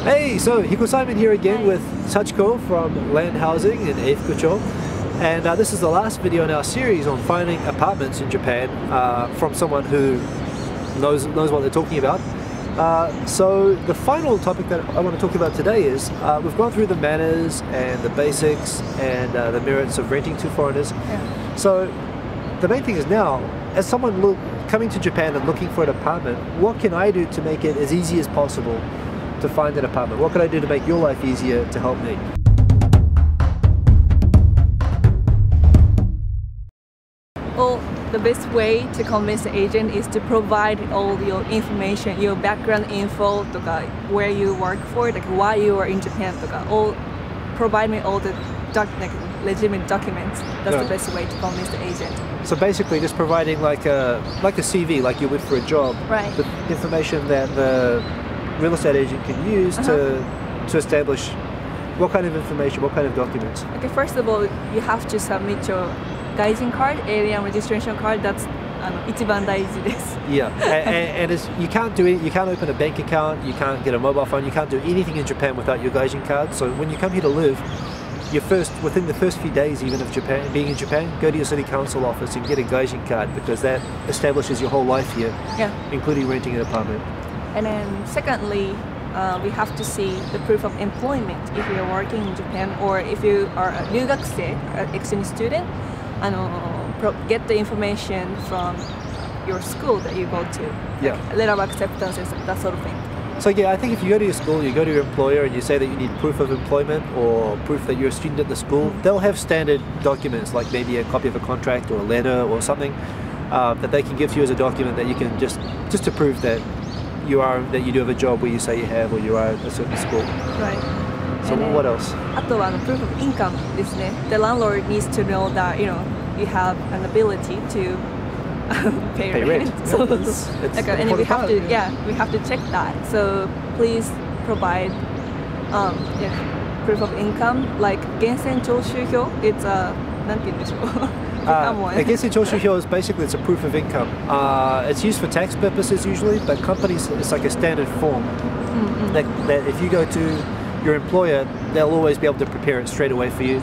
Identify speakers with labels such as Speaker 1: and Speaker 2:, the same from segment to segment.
Speaker 1: Hey, so Hiko Simon here again with Choshuhyo from Land Housing in Ep.4, and this is the last video in our series on finding apartments in Japan from someone who knows what they're talking about. So the final topic that I want to talk about today is we've gone through the manners and the basics and the merits of renting to foreigners.
Speaker 2: Yeah.
Speaker 1: So the main thing is now, as someone coming to Japan and looking for an apartment, what can I do to make it as easy as possible to find an apartment? What can I do to make your life easier to help me?
Speaker 2: Well, the best way to convince the agent is to provide all your information, your background info, とか where you work for, like why you are in Japan, とか all provide me all the legitimate documents. That's the best way to convince the agent.
Speaker 1: So basically, just providing like a CV, like you would for a job,
Speaker 2: right?
Speaker 1: The information that the real estate agent can use to establish what kind of information, what kind of documents.
Speaker 2: Okay, first of all, you have to submit your Gaijin card, alien registration card. That's 一番大事です.
Speaker 1: Yeah, and you can't do it. You can't open a bank account. You can't get a mobile phone. You can't do anything in Japan without your Gaijin card. So when you come here to live, within the first few days even of being in Japan, go to your city council office and get a Gaijin card, because that establishes your whole life here, including renting an apartment.
Speaker 2: And then secondly, we have to see the proof of employment if you're working in Japan, or if you are a 留学生, an exchange student, get the information from your school that you go to.
Speaker 1: Yeah.
Speaker 2: Like letter of acceptance, that sort of thing.
Speaker 1: So yeah, I think if you go to your school, you go to your employer and you say that you need proof of employment or proof that you're a student at the school, they'll have standard documents, like maybe a copy of a contract or a letter or something that they can give to you as a document that you can just to prove that you do have a job where you say you have, or you are at a certain school.
Speaker 2: Right.
Speaker 1: So what else?
Speaker 2: あとはproof of income ですね. The landlord needs to know that you have an ability to pay rent. So, and we have to we have to check that. So please provide proof of income, like Gensen Choshuhyo. It's a なんて言うんでしょう.
Speaker 1: Gensen Choshuhyo is basically it's a proof of income. It's used for tax purposes usually, but companies, it's like a standard form that if you go to your employer, they'll always be able to prepare it straight away for you.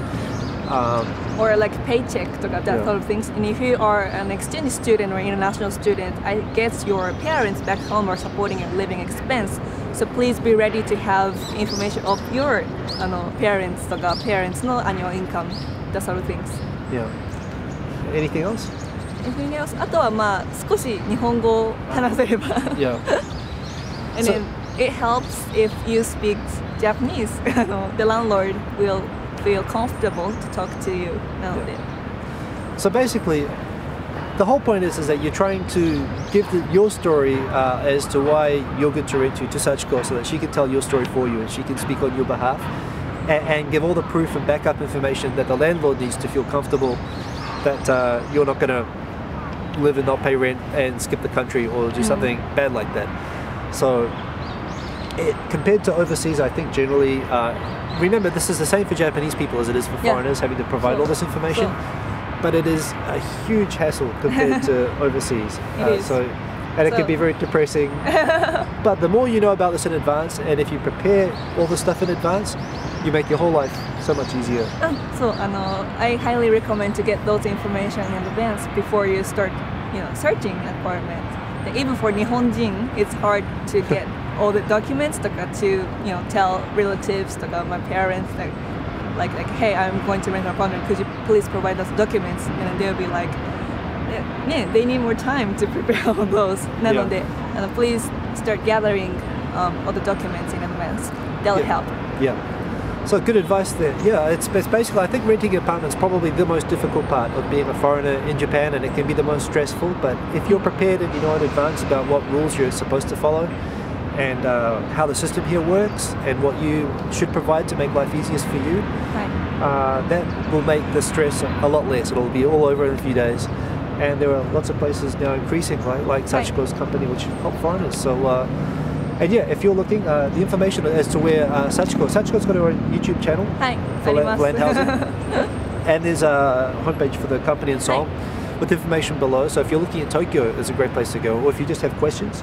Speaker 2: Or like paycheck, that sort of things. And if you are an exchange student or international student, I guess your parents back home are supporting your living expense. So please be ready to have information of your parents, parents' no annual income, that sort of things.
Speaker 1: Yeah. Anything else?
Speaker 2: Anything else? あとは少し日本語を話せれば.
Speaker 1: Yeah.
Speaker 2: And then it helps if you speak Japanese. The landlord will feel comfortable to talk to you.
Speaker 1: So basically, the whole point is that you're trying to give your story as to why you're good to rent to Sachiko, so that she can tell your story for you and she can speak on your behalf and give all the proof and backup information that the landlord needs to feel comfortable that you're not going to live and not pay rent and skip the country or do something bad like that. So compared to overseas, I think generally, remember this is the same for Japanese people as it is for foreigners, having to provide all this information, but it is a huge hassle compared to overseas. And it can be very depressing. But the more you know about this in advance, and if you prepare all the stuff in advance, you make your whole life so much easier.
Speaker 2: So I highly recommend to get those information in advance before you start, searching an apartment. Even for Nihonjin, it's hard to get all the documents to tell relatives, my parents, like hey, I'm going to rent an apartment. Could you please provide us documents? And they'll be like, they need more time to prepare all those. And please start gathering all the documents in advance. They'll help.
Speaker 1: Yeah. So good advice there. Yeah, it's basically, I think renting an apartment is probably the most difficult part of being a foreigner in Japan, and it can be the most stressful. But if you're prepared and you know in advance about what rules you're supposed to follow, and how the system here works, and what you should provide to make life easiest for you, that will make the stress a lot less. It'll be all over in a few days. And there are lots of places now increasing, like Sachiko's company, which help foreigners. So, and yeah, if you're looking, the information as to where Sachiko's got her own YouTube channel for Land Housing, and there's a homepage for the company and so on, with information below. So if you're looking at Tokyo, it's a great place to go. Or if you just have questions,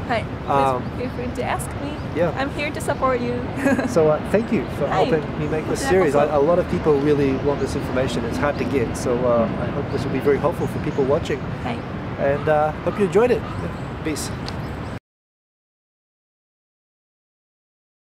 Speaker 2: はい。Please feel free to ask me.
Speaker 1: Yeah.
Speaker 2: I'm here to support you.
Speaker 1: So thank you for helping me make this series. A lot of people really want this information. It's hard to get, so I hope this will be very helpful for people watching.
Speaker 2: はい。
Speaker 1: And hope you enjoyed it. Peace.